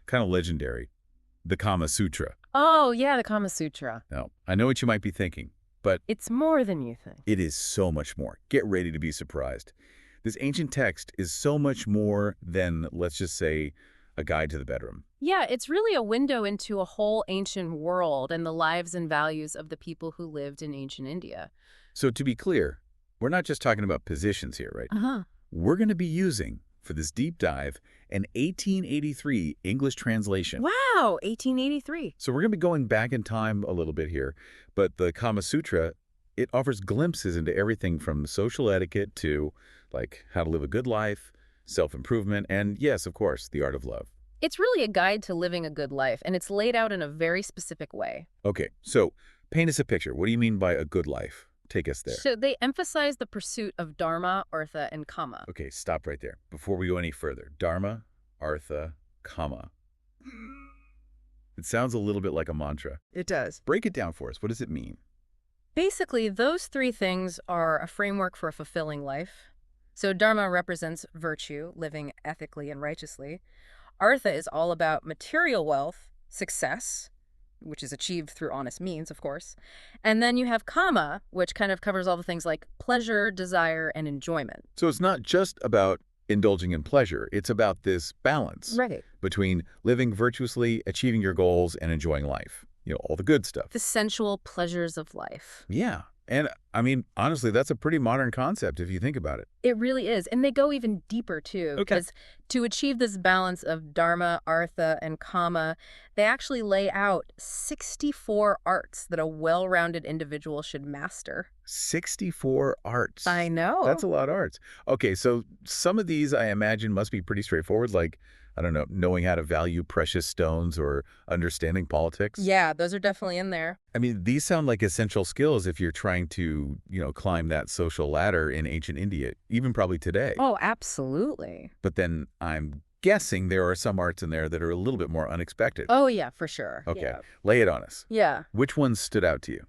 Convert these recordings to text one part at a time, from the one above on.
kind of legendary, the Kama Sutra. Oh, yeah, the Kama Sutra. Now, I know what you might be thinking, but It's more than you think. it is so much more. Get ready to be surprised. This ancient text is so much more than, let's just say, a guide to the bedroom. Yeah, it's really a window into a whole ancient world and the lives and values of the people who lived in ancient India. So to be clear, we're not just talking about positions here, right? Uh-huh. We're going to be using, for this deep dive, an 1883 English translation. Wow, 1883. So we're going to be going back in time a little bit here, but the Kama Sutra, it offers glimpses into everything from social etiquette to, like, how to live a good life, self-improvement, and yes, of course, the art of love. It's really a guide to living a good life, and it's laid out in a very specific way. Okay, so paint us a picture. What do you mean by a good life? Take us there. So they emphasize the pursuit of Dharma, Artha, and Kama. Okay, stop right there. Before we go any further, Dharma, Artha, Kama. It sounds a little bit like a mantra. It does. Break it down for us. What does it mean? Basically, those three things are a framework for a fulfilling life. So Dharma represents virtue, living ethically and righteously. Artha is all about material wealth, success, which is achieved through honest means, of course. And then you have Kama, which kind of covers all the things like pleasure, desire, and enjoyment. So it's not just about indulging in pleasure. It's about this balance Right. between living virtuously, achieving your goals, and enjoying life. You know, all the good stuff. The sensual pleasures of life. Yeah. And I mean, honestly, that's a pretty modern concept if you think about it. It really is. And they go even deeper, too. Okay. Because to achieve this balance of Dharma, Artha, and Kama, they actually lay out 64 arts that a well-rounded individual should master. 64 arts. I know. That's a lot of arts. Okay, so some of these I imagine must be pretty straightforward, like, I don't know, knowing how to value precious stones or understanding politics. Yeah, those are definitely in there. I mean, these sound like essential skills if you're trying to, climb that social ladder in ancient India, even probably today. Oh, absolutely. But then I'm guessing there are some arts in there that are a little bit more unexpected. Oh, yeah, for sure. Okay, Yeah. lay it on us. Yeah. Which ones stood out to you?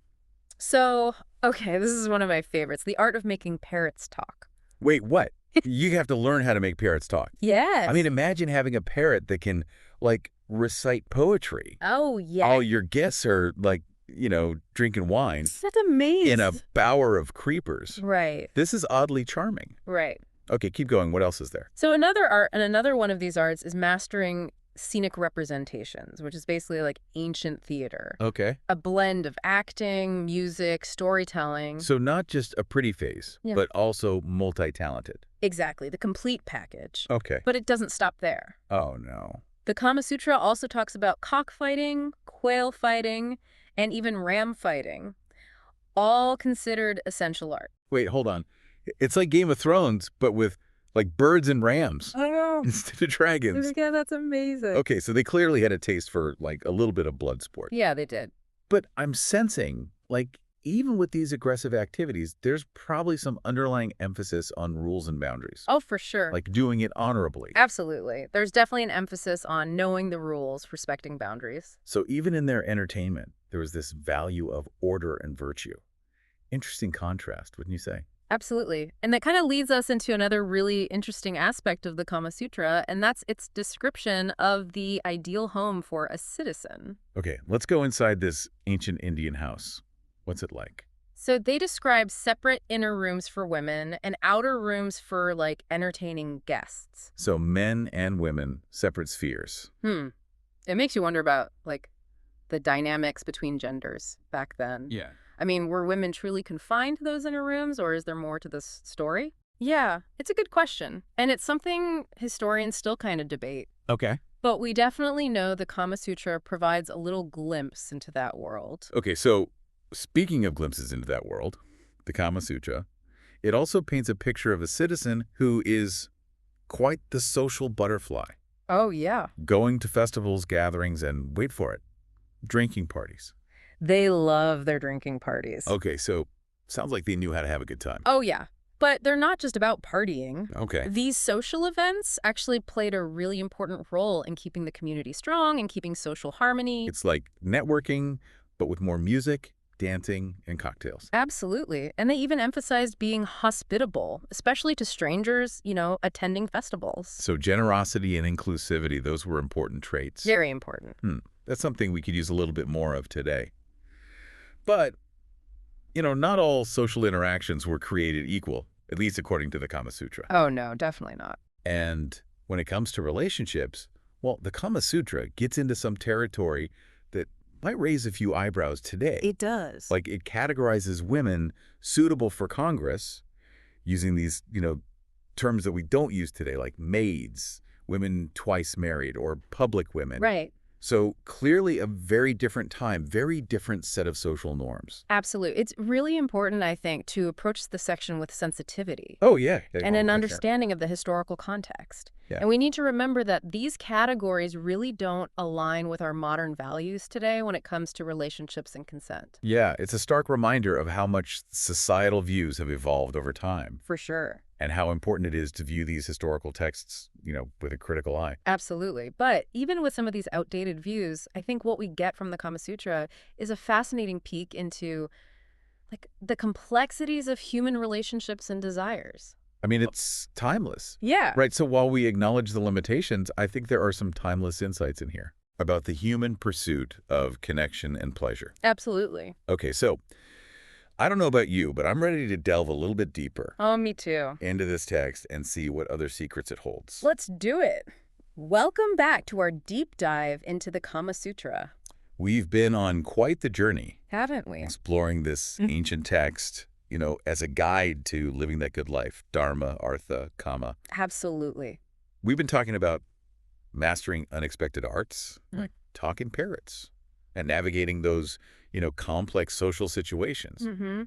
So, okay, this is one of my favorites. The art of making parrots talk. Wait, what? You have to learn how to make parrots talk. Yes. I mean, imagine having a parrot that can, like, recite poetry. Oh, yeah. All your guests are, like, drinking wine That's amazing. in a bower of creepers. Right, This is oddly charming. right. Okay, keep going. What else is there? So another art, and another one of these arts is mastering scenic representations, which is basically like ancient theater. Okay. A blend of acting, music, storytelling. So not just a pretty face, Yeah. but also multi-talented. Exactly, the complete package. Okay. But it doesn't stop there. Oh, no. The Kama Sutra also talks about cockfighting, quail fighting, and even ram fighting, all considered essential art. Wait, hold on. It's like Game of Thrones, but with, like, birds and rams I know. instead of dragons. Yeah, that's amazing. Okay, so they clearly had a taste for, like, a little bit of blood sport. Yeah, they did. But I'm sensing, like, even with these aggressive activities, there's probably some underlying emphasis on rules and boundaries. Oh, for sure. Like doing it honorably. Absolutely. There's definitely an emphasis on knowing the rules, respecting boundaries. So even in their entertainment, there was this value of order and virtue. Interesting contrast, wouldn't you say? Absolutely. And that kind of leads us into another really interesting aspect of the Kama Sutra, and that's its description of the ideal home for a citizen. Okay, let's go inside this ancient Indian house. What's it like? So they describe separate inner rooms for women and outer rooms for, like, entertaining guests. So men and women, separate spheres. It makes you wonder about, like, the dynamics between genders back then. Yeah. I mean, were women truly confined to those inner rooms, or is there more to this story? Yeah, it's a good question. And it's something historians still kind of debate. Okay. But we definitely know the Kama Sutra provides a little glimpse into that world. Okay, so speaking of glimpses into that world, the Kama Sutra, it also paints a picture of a citizen who is quite the social butterfly, Oh, yeah. going to festivals, gatherings, and wait for it, drinking parties. They love their drinking parties. Okay, so sounds like they knew how to have a good time. Oh, yeah. But they're not just about partying. Okay. These social events actually played a really important role in keeping the community strong and keeping social harmony. It's like networking, but with more music, dancing, and cocktails. Absolutely. And they even emphasized being hospitable, especially to strangers, attending festivals. So generosity and inclusivity, those were important traits. Very important. That's something we could use a little bit more of today. But, not all social interactions were created equal, at least according to the Kama Sutra. Oh, no, definitely not. And when it comes to relationships, well, the Kama Sutra gets into some territory that might raise a few eyebrows today. It does. Like it categorizes women suitable for Congress using these, terms that we don't use today, like maids, women twice married, or public women. Right. So clearly a very different time, very different set of social norms. Absolutely. It's really important, I think, to approach the section with sensitivity. Oh, yeah. And an understanding of the historical context. Yeah. And we need to remember that these categories really don't align with our modern values today when it comes to relationships and consent. Yeah, it's a stark reminder of how much societal views have evolved over time For sure. and how important it is to view these historical texts, with a critical eye. Absolutely. But even with some of these outdated views, I think what we get from the Kama Sutra is a fascinating peek into the complexities of human relationships and desires. I mean, it's timeless. Yeah. Right, so while we acknowledge the limitations, I think there are some timeless insights in here about the human pursuit of connection and pleasure. Absolutely. Okay, so I don't know about you, but I'm ready to delve a little bit deeper Oh, me too. into this text and see what other secrets it holds. Let's do it. Welcome back to our deep dive into the Kama Sutra. We've been on quite the journey Haven't we? exploring this ancient text, as a guide to living that good life. Dharma, Artha, Kama. Absolutely. We've been talking about mastering unexpected arts, like talking parrots, and navigating those, complex social situations. Mm-hmm.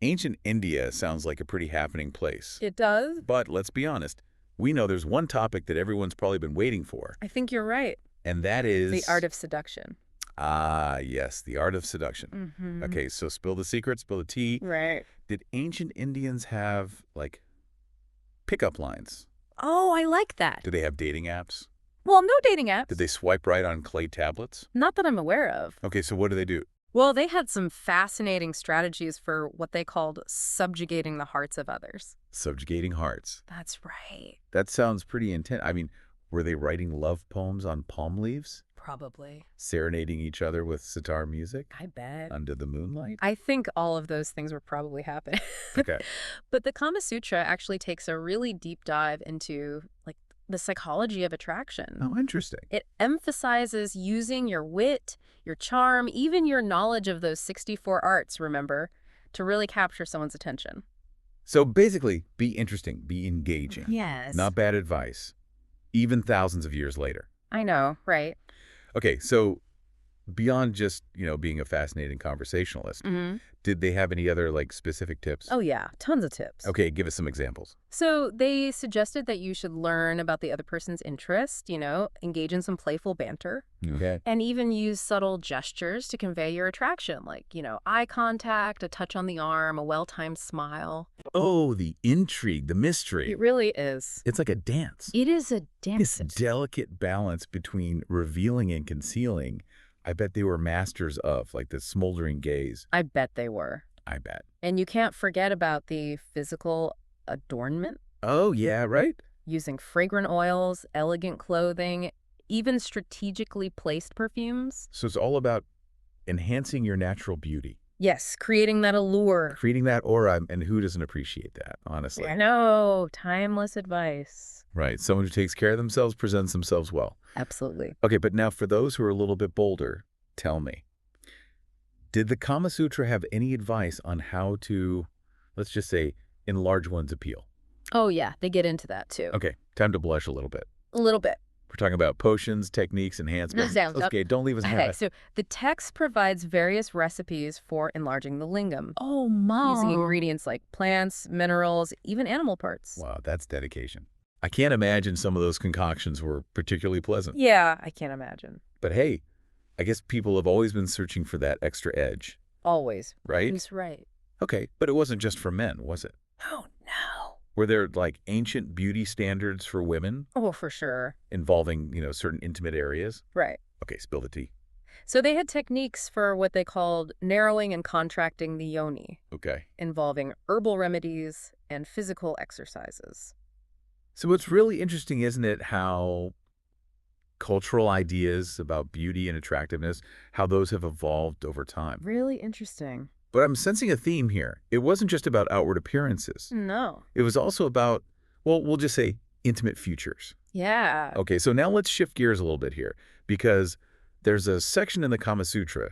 Ancient India sounds like a pretty happening place. It does? But let's be honest, we know there's one topic that everyone's probably been waiting for, I think you're right. and that is... The art of seduction. Ah, yes, the art of seduction. Mm-hmm. Okay, so spill the secret, spill the tea. Right. Did ancient Indians have, pickup lines? Oh, I like that. Did they have dating apps? Well, no dating apps. Did they swipe right on clay tablets? Not that I'm aware of. Okay, so what do they do? Well, they had some fascinating strategies for what they called subjugating the hearts of others. Subjugating hearts. That's right. That sounds pretty intense. I mean, were they writing love poems on palm leaves? Probably. Serenading each other with sitar music? I bet. Under the moonlight? I think all of those things were probably happening. Okay. But the Kama Sutra actually takes a really deep dive into, the psychology of attraction. Oh, interesting. It emphasizes using your wit, your charm, even your knowledge of those 64 arts, remember, to really capture someone's attention. So basically, be interesting, be engaging. Yes. Not bad advice, even thousands of years later. I know, right? Okay, so beyond just, being a fascinating conversationalist, Mm-hmm. did they have any other, specific tips? Oh, yeah. Tons of tips. Okay, give us some examples. So they suggested that you should learn about the other person's interest, engage in some playful banter, Okay. and even use subtle gestures to convey your attraction, like, eye contact, a touch on the arm, a well-timed smile. Oh, the intrigue, the mystery. It really is. It's like a dance. It is a This dance. delicate balance between revealing and concealing, I bet they were masters of, the smoldering gaze. I bet they were. I bet. And you can't forget about the physical adornment, Oh, yeah, right? using fragrant oils, elegant clothing, even strategically placed perfumes. So it's all about enhancing your natural beauty, Yes, creating that allure. creating that aura, and who doesn't appreciate that, honestly? I know, timeless advice. Right. Someone who takes care of themselves presents themselves well. Absolutely. Okay, but now for those who are a little bit bolder, tell me, did the Kama Sutra have any advice on how to, let's just say, enlarge one's appeal? Oh, yeah, they get into that too. Okay, time to blush a little bit. A little bit. We're talking about potions, techniques, enhancements. Sounds up. Okay, don't leave us Okay, hanging. so the text provides various recipes for enlarging the lingam, Oh, Mom. using ingredients like plants, minerals, even animal parts. Wow, that's dedication. I can't imagine some of those concoctions were particularly pleasant. Yeah, I can't imagine. But hey, I guess people have always been searching for that extra edge, Always. right? He's right. Okay, but it wasn't just for men, was it? Oh, no. Were there, ancient beauty standards for women Oh, for sure. involving, certain intimate areas? Right. Okay, spill the tea. So they had techniques for what they called narrowing and contracting the yoni, Okay. involving herbal remedies and physical exercises. So it's really interesting, isn't it, how cultural ideas about beauty and attractiveness, how those have evolved over time. Really interesting. But I'm sensing a theme here. It wasn't just about outward appearances. No. It was also about, well, we'll just say intimate futures. Yeah, Okay, so now let's shift gears a little bit here because there's a section in the Kama Sutra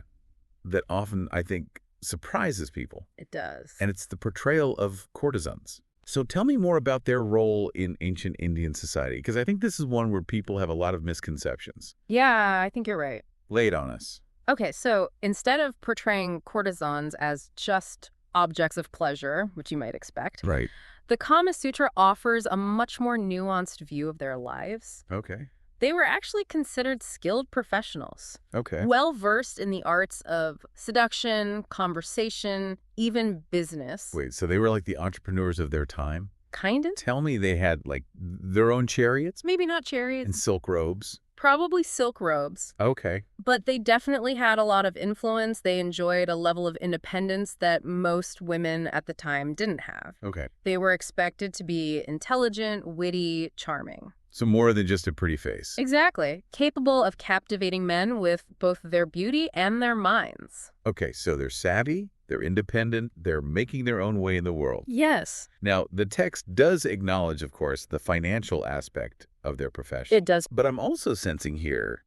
that often, I think, surprises people, it does. and it's the portrayal of courtesans. So tell me more about their role in ancient Indian society, because I think this is one where people have a lot of misconceptions. Yeah, I think you're right. Lay it on us. Okay, so instead of portraying courtesans as just objects of pleasure, which you might expect, Right. the Kama Sutra offers a much more nuanced view of their lives. Okay. They were actually considered skilled professionals, Okay. well versed in the arts of seduction, conversation, even business. Wait, so they were like the entrepreneurs of their time? Kind of? Tell me they had like their own chariots Maybe not and chariots, silk robes. probably silk robes, Okay. but they definitely had a lot of influence. They enjoyed a level of independence that most women at the time didn't have. Okay. They were expected to be intelligent, witty, charming. So more than just a pretty face. Exactly. Capable of captivating men with both their beauty and their minds. Okay, so they're savvy, they're independent, they're making their own way in the world. Yes, Now, the text does acknowledge, of course, the financial aspect of their profession. it does. But I'm also sensing here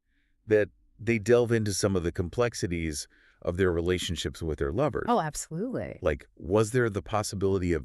that they delve into some of the complexities of their relationships with their lovers. Oh, absolutely. Like, was there the possibility of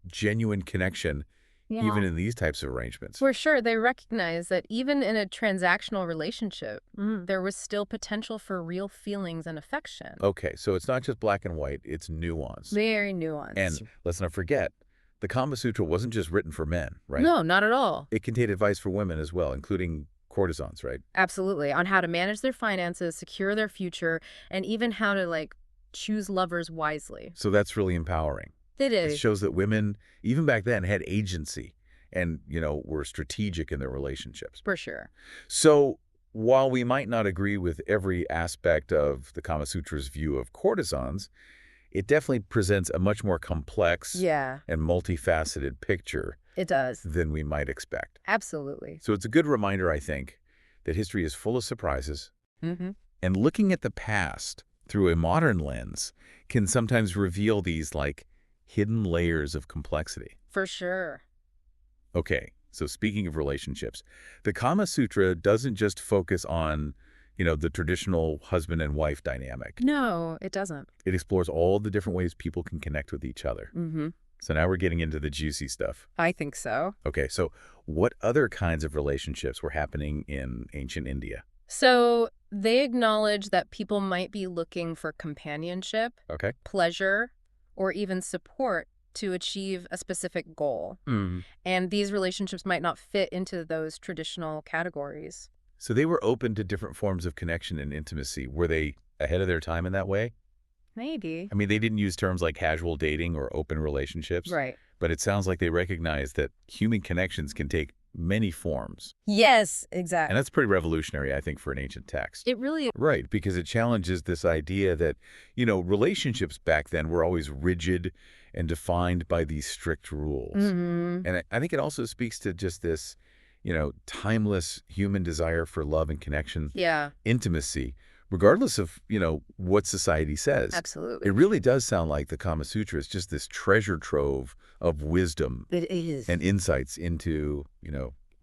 genuine connection even in these types of arrangements? For sure, they recognize that even in a transactional relationship, there was still potential for real feelings and affection. Okay, so it's not just black and white, it's nuanced. Very nuanced. And let's not forget, the Kama Sutra wasn't just written for men, right? No, not at all. It contained advice for women as well, including courtesans, right? Absolutely. On how to manage their finances, secure their future, and even how to, choose lovers wisely. So that's really empowering. It It is. shows that women, even back then, had agency and, were strategic in their relationships. For sure. So while we might not agree with every aspect of the Kama Sutra's view of courtesans, it definitely presents a much more complex Yeah, and multifaceted picture it does. than we might expect. Absolutely. So it's a good reminder, I think, that history is full of surprises, Mm-hmm. and looking at the past through a modern lens can sometimes reveal these, hidden layers of complexity. For sure. Okay, so speaking of relationships, the Kama Sutra doesn't just focus on, the traditional husband and wife dynamic. No, it doesn't. It explores all the different ways people can connect with each other. Mm-hmm. So now we're getting into the juicy stuff. I think so. Okay, so what other kinds of relationships were happening in ancient India? So they acknowledge that people might be looking for companionship, Okay. pleasure, or even support to achieve a specific goal. And these relationships might not fit into those traditional categories. So they were open to different forms of connection and intimacy. Were they ahead of their time in that way? Maybe. I mean, they didn't use terms like casual dating or open relationships. Right. But it sounds like they recognize that human connections can take many forms. Yes, And exactly. that's pretty revolutionary, I think, for an ancient text. It really Right, because it challenges this idea that, relationships back then were always rigid and defined by these strict rules. Mm-hmm. And I think it also speaks to just this, timeless human desire for love and connection, Yeah, intimacy, regardless of, what society says. absolutely. It really does sound like the Kama Sutra is just this treasure trove of wisdom It is. and insights into,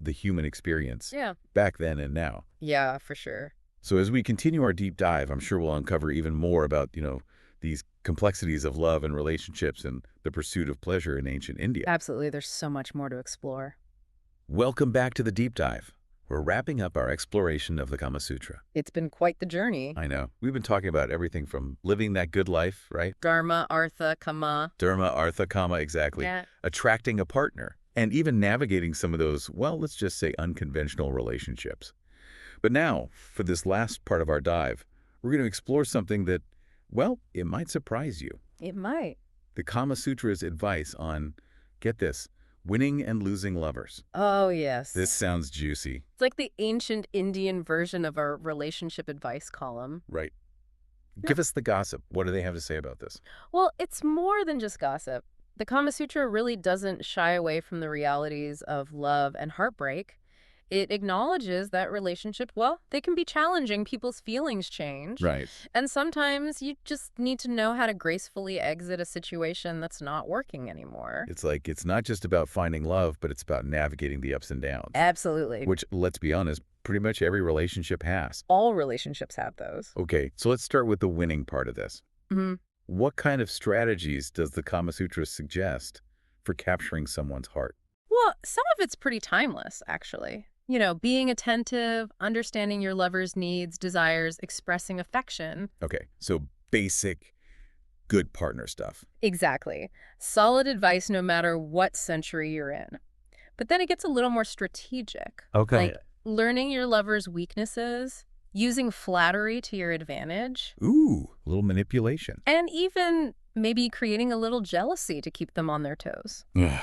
the human experience Yeah. back then and now. Yeah, for sure. So as we continue our deep dive, I'm sure we'll uncover even more about, these complexities of love and relationships and the pursuit of pleasure in ancient India. Absolutely. There's so much more to explore. Welcome back to the deep dive. We're wrapping up our exploration of the Kama Sutra. It's been quite the journey. I know. We've been talking about everything from living that good life, right? Dharma, Artha, Kama. Dharma, Artha, Kama, exactly. Yeah. Attracting a partner, and even navigating some of those, well, let's just say unconventional relationships. But now, for this last part of our dive, we're going to explore something that, well, it might surprise you. It might. The Kama Sutra's advice on, get this, Winning and losing lovers. Oh, This yes. sounds juicy. It's like the ancient Indian version of our relationship advice column. Right. No. Give us the gossip. What do they have to say about this? Well, it's more than just gossip. The Kama Sutra really doesn't shy away from the realities of love and heartbreak. It acknowledges that relationship, well, they can be challenging. People's feelings change. Right. And sometimes you just need to know how to gracefully exit a situation that's not working anymore. It's like it's not just about finding love, but it's about navigating the ups and downs, Absolutely. which, let's be honest, pretty much every relationship has. All relationships have those. Okay, so let's start with the winning part of this. Hmm. What kind of strategies does the Kama Sutra suggest for capturing someone's heart? Well, some of it's pretty timeless, actually. Being attentive, understanding your lover's needs, desires, expressing affection. Okay, so basic good partner stuff. Exactly. Solid advice no matter what century you're in. But then it gets a little more strategic. Okay. Like learning your lover's weaknesses, using flattery to your advantage, Ooh, a little manipulation. and even maybe creating a little jealousy to keep them on their toes. Ugh,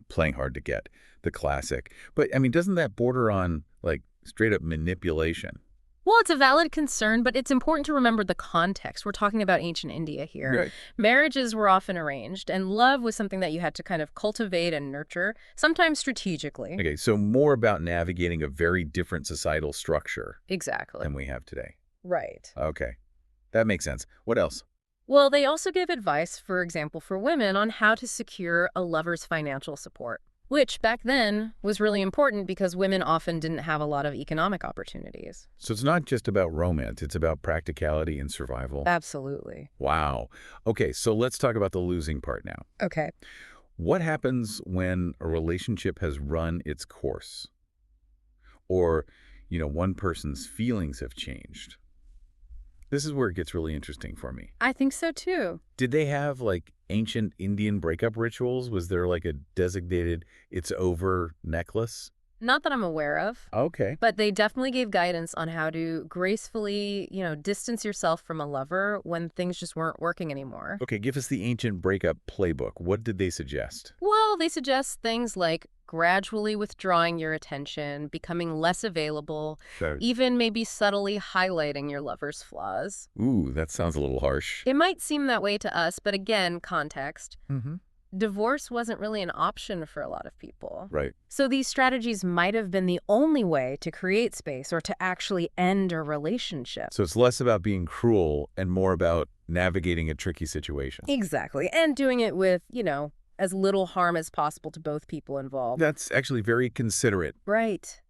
playing hard to get, the classic. But, I mean, doesn't that border on, like, straight up manipulation? Well, it's a valid concern, but it's important to remember the context. We're talking about ancient India here. Right. Marriages were often arranged, and love was something that you had to kind of cultivate and nurture, sometimes strategically. Okay, so more about navigating a very different societal structure Exactly. than we have today. Right. Okay, that makes sense. What else? Well, they also give advice, for example, for women on how to secure a lover's financial support, which back then was really important because women often didn't have a lot of economic opportunities. So it's not just about romance, it's about practicality and survival. Absolutely. Wow. Okay, so let's talk about the losing part now. Okay. What happens when a relationship has run its course? Or, one person's feelings have changed? This is where it gets really interesting for me. I think so too. Did they have, like, ancient Indian breakup rituals? Was there, like, a designated it's over necklace? Not that I'm aware of. Okay. But they definitely gave guidance on how to gracefully, distance yourself from a lover when things just weren't working anymore. Okay, give us the ancient breakup playbook. What did they suggest? Well, they suggest things like gradually withdrawing your attention, becoming less available, So, even maybe subtly highlighting your lover's flaws. ooh, that sounds a little harsh. It might seem that way to us, but again, context. Mm-hmm. Divorce wasn't really an option for a lot of people. Right. So these strategies might have been the only way to create space or to actually end a relationship. So it's less about being cruel and more about navigating a tricky situation. Exactly. And doing it with, as little harm as possible to both people involved. That's actually very considerate. Right.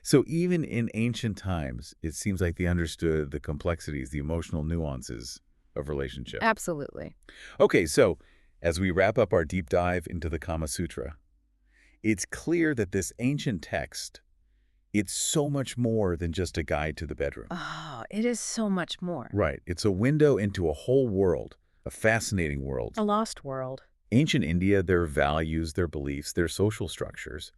So even in ancient times, it seems like they understood the complexities, the emotional nuances of relationship. Absolutely. Okay, so as we wrap up our deep dive into the Kama Sutra, it's clear that this ancient text, it's so much more than just a guide to the bedroom. Oh, it is so much more. Right. It's a window into a whole world, a fascinating world. A lost world. Ancient India, their values, their beliefs, their social structures.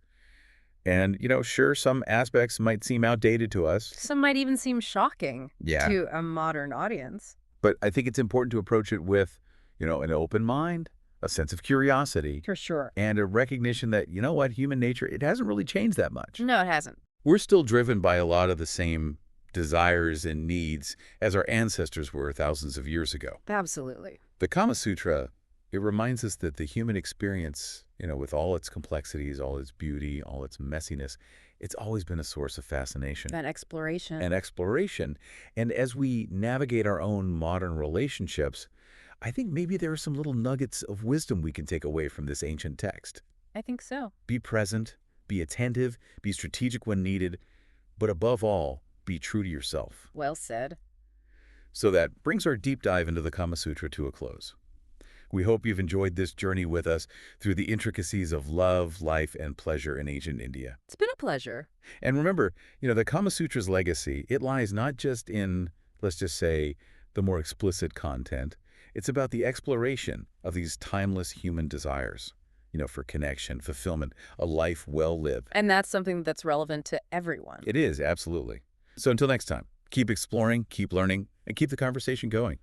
And, sure, some aspects might seem outdated to us. Some might even seem shocking Yeah. to a modern audience. But I think it's important to approach it with, an open mind, a sense of curiosity, For sure. and a recognition that, human nature, it hasn't really changed that much. No, it hasn't. We're still driven by a lot of the same desires and needs as our ancestors were thousands of years ago. Absolutely. The Kama Sutra, it reminds us that the human experience, with all its complexities, all its beauty, all its messiness, it's always been a source of fascination That exploration. and exploration. And as we navigate our own modern relationships, I think maybe there are some little nuggets of wisdom we can take away from this ancient text. I think so. Be present, be attentive, be strategic when needed, but above all, be true to yourself. Well said. So that brings our deep dive into the Kama Sutra to a close. We hope you've enjoyed this journey with us through the intricacies of love, life, and pleasure in ancient India. It's been a pleasure. And remember, the Kama Sutra's legacy, it lies not just in, let's just say, the more explicit content. It's about the exploration of these timeless human desires, for connection, fulfillment, a life well lived. And that's something that's relevant to everyone. It is, absolutely. So until next time, keep exploring, keep learning, and keep the conversation going.